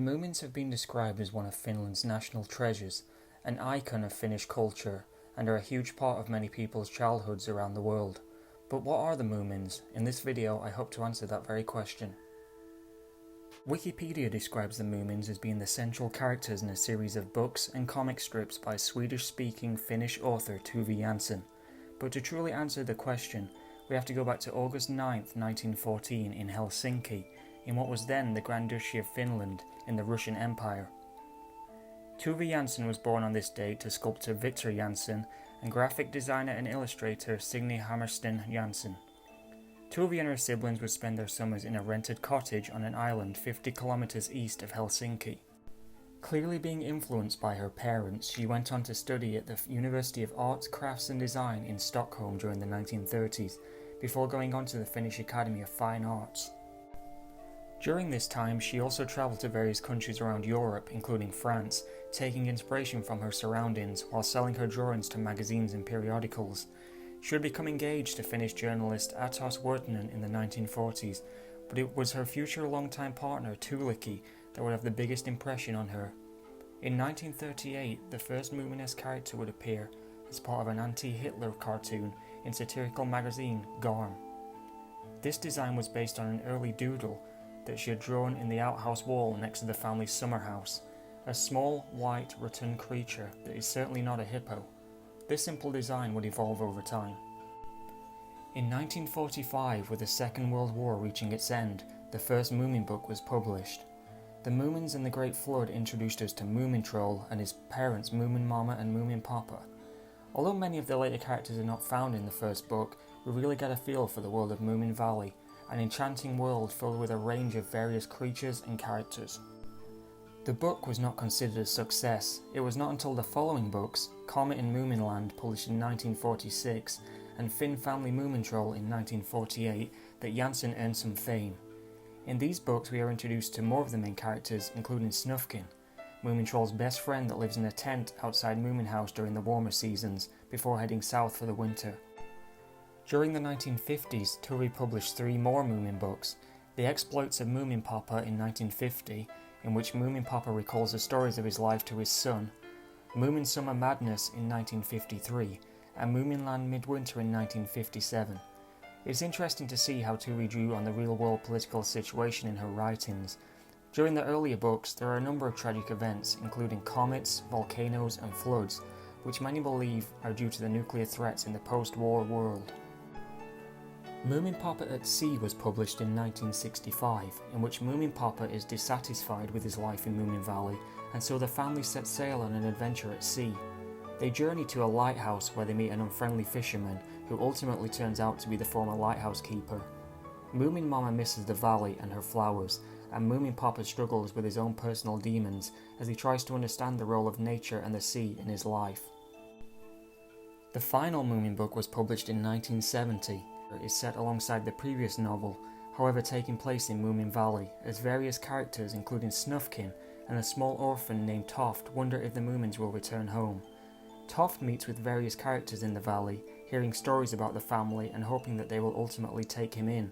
Moomins have been described as one of Finland's national treasures, an icon of Finnish culture, and are a huge part of many people's childhoods around the world. But what are the Moomins? In this video, I hope to answer that very question. Wikipedia describes the Moomins as being the central characters in a series of books and comic strips by Swedish-speaking Finnish author Tove Jansson. But to truly answer the question, we have to go back to August 9th, 1914 in Helsinki, in what was then the Grand Duchy of Finland in the Russian Empire. Tove Jansson was born on this date to sculptor Victor Jansson and graphic designer and illustrator Signe Hammersten Jansson. Tove and her siblings would spend their summers in a rented cottage on an island 50 kilometers east of Helsinki. Clearly being influenced by her parents, she went on to study at the University of Arts, Crafts and Design in Stockholm during the 1930s, before going on to the Finnish Academy of Fine Arts. During this time, she also travelled to various countries around Europe, including France, taking inspiration from her surroundings while selling her drawings to magazines and periodicals. She would become engaged to Finnish journalist Atos Wirtanen in the 1940s, but it was her future longtime partner Tuulikki that would have the biggest impression on her. In 1938, the first Moomin-esque character would appear as part of an anti-Hitler cartoon in satirical magazine Garm. This design was based on an early doodle that she had drawn in the outhouse wall next to the family's summer house, a small, white, rotund creature that is certainly not a hippo. This simple design would evolve over time. In 1945, with the Second World War reaching its end, the first Moomin book was published. The Moomins and the Great Flood introduced us to Moomin Troll and his parents Moomin Mama and Moomin Papa. Although many of the later characters are not found in the first book, we really get a feel for the world of Moomin Valley, an enchanting world filled with a range of various creatures and characters. The book was not considered a success. It was not until the following books, Comet in Moominland, published in 1946, and Finn Family Moomin Troll in 1948, that Jansson earned some fame. In these books we are introduced to more of the main characters, including Snufkin, Moomin Troll's best friend that lives in a tent outside Moomin House during the warmer seasons, before heading south for the winter. During the 1950s, Tove published 3 more Moomin books: The Exploits of Moomin Papa in 1950, in which Moomin Papa recalls the stories of his life to his son, Moomin Summer Madness in 1953, and Moominland Midwinter in 1957. It's interesting to see how Tove drew on the real-world political situation in her writings. During the earlier books, there are a number of tragic events, including comets, volcanoes, and floods, which many believe are due to the nuclear threats in the post-war world. Moomin Papa at Sea was published in 1965, in which Moomin Papa is dissatisfied with his life in Moomin Valley, and so the family set sail on an adventure at sea. They journey to a lighthouse where they meet an unfriendly fisherman, who ultimately turns out to be the former lighthouse keeper. Moomin Mama misses the valley and her flowers, and Moomin Papa struggles with his own personal demons as he tries to understand the role of nature and the sea in his life. The final Moomin book was published in 1970. It is set alongside the previous novel, however taking place in Moomin Valley, as various characters including Snufkin and a small orphan named Toft wonder if the Moomins will return home. Toft meets with various characters in the valley, hearing stories about the family and hoping that they will ultimately take him in.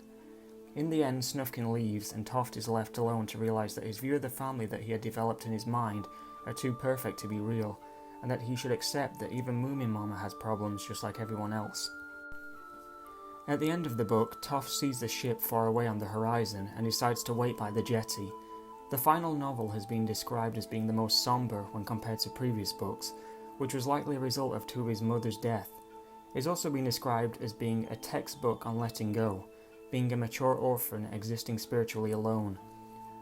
In the end, Snufkin leaves and Toft is left alone to realise that his view of the family that he had developed in his mind are too perfect to be real, and that he should accept that even Moomin Mama has problems just like everyone else. At the end of the book, Toft sees the ship far away on the horizon and decides to wait by the jetty. The final novel has been described as being the most sombre when compared to previous books, which was likely a result of Tove's mother's death. It has also been described as being a textbook on letting go, being a mature orphan existing spiritually alone.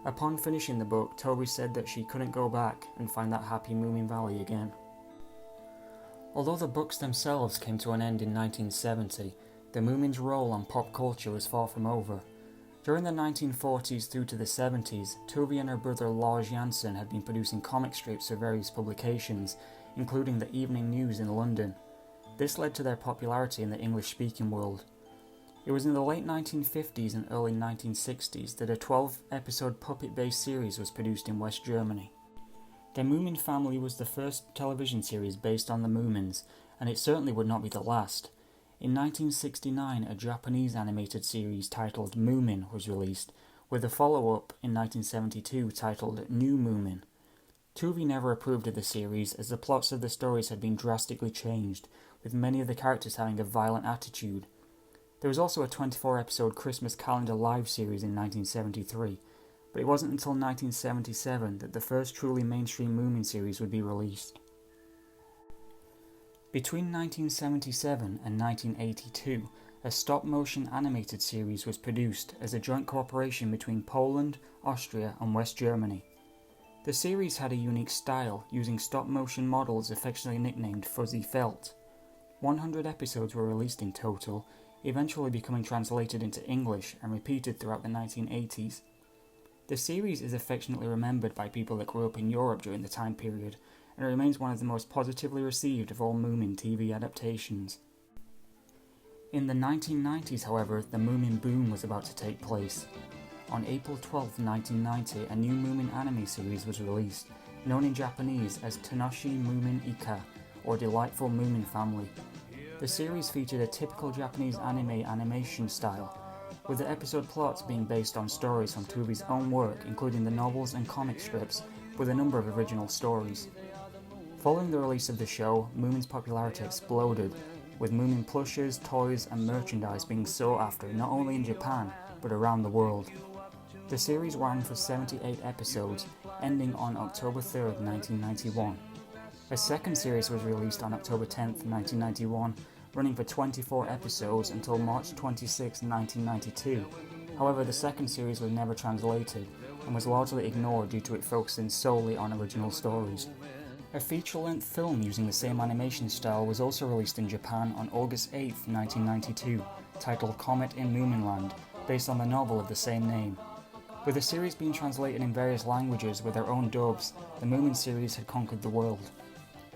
Upon finishing the book, Tove said that she couldn't go back and find that happy Moomin Valley again. Although the books themselves came to an end in 1970, the Moomins' role on pop culture was far from over. During the 1940s through to the 70s, Tove and her brother Lars Jansson had been producing comic strips for various publications, including the Evening News in London. This led to their popularity in the English-speaking world. It was in the late 1950s and early 1960s that a 12-episode puppet-based series was produced in West Germany. The Moomin Family was the first television series based on the Moomins, and it certainly would not be the last. In 1969, a Japanese animated series titled Moomin was released, with a follow-up in 1972 titled New Moomin. Tuvi never approved of the series as the plots of the stories had been drastically changed, with many of the characters having a violent attitude. There was also a 24-episode Christmas calendar live series in 1973, but it wasn't until 1977 that the first truly mainstream Moomin series would be released. Between 1977 and 1982, a stop-motion animated series was produced as a joint cooperation between Poland, Austria and West Germany. The series had a unique style, using stop-motion models affectionately nicknamed Fuzzy Felt. 100 episodes were released in total, eventually becoming translated into English and repeated throughout the 1980s. The series is affectionately remembered by people that grew up in Europe during the time period, and it remains one of the most positively received of all Moomin TV adaptations. In the 1990s, however, the Moomin boom was about to take place. On April 12, 1990, a new Moomin anime series was released, known in Japanese as Tanoshi Moomin Ika, or Delightful Moomin Family. The series featured a typical Japanese anime animation style, with the episode plots being based on stories from Tuvi's own work, including the novels and comic strips, with a number of original stories. Following the release of the show, Moomin's popularity exploded, with Moomin plushes, toys and merchandise being sought after not only in Japan, but around the world. The series ran for 78 episodes, ending on October 3, 1991. A second series was released on October 10, 1991, running for 24 episodes until March 26, 1992. However, the second series was never translated and was largely ignored due to it focusing solely on original stories. A feature-length film using the same animation style was also released in Japan on August 8, 1992, titled Comet in Moominland, based on the novel of the same name. With the series being translated in various languages with their own dubs, the Moomin series had conquered the world.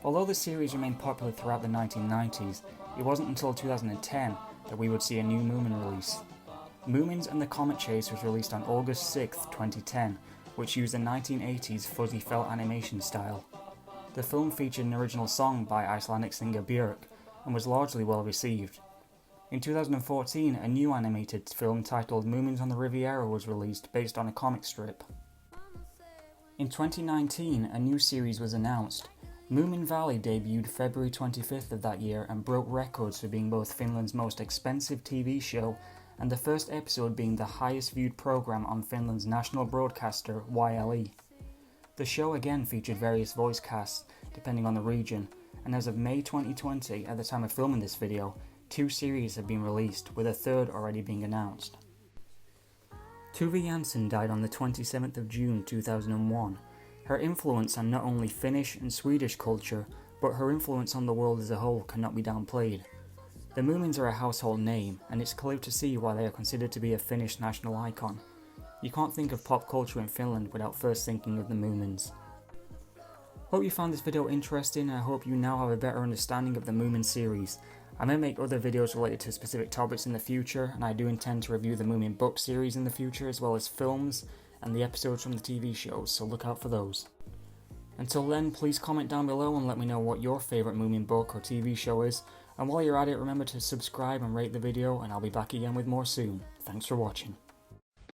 Although the series remained popular throughout the 1990s, it wasn't until 2010 that we would see a new Moomin release. Moomins and the Comet Chase was released on August 6, 2010, which used the 1980s Fuzzy Felt animation style. The film featured an original song by Icelandic singer Björk and was largely well received. In 2014, a new animated film titled Moomins on the Riviera was released based on a comic strip. In 2019, a new series was announced. Moomin Valley debuted February 25th of that year and broke records for being both Finland's most expensive TV show and the first episode being the highest viewed programme on Finland's national broadcaster YLE. The show again featured various voice casts depending on the region, and as of May 2020, at the time of filming this video, 2 series have been released, with a third already being announced. Tuve Jansson died on the 27th of June 2001. Her influence on not only Finnish and Swedish culture, but her influence on the world as a whole cannot be downplayed. The Moomins are a household name, and it's clear to see why they are considered to be a Finnish national icon. You can't think of pop culture in Finland without first thinking of the Moomins. Hope you found this video interesting, and I hope you now have a better understanding of the Moomin series. I may make other videos related to specific topics in the future, and I do intend to review the Moomin book series in the future, as well as films and the episodes from the TV shows, so look out for those. Until then, please comment down below and let me know what your favourite Moomin book or TV show is, and while you're at it, remember to subscribe and rate the video, and I'll be back again with more soon. Thanks for watching.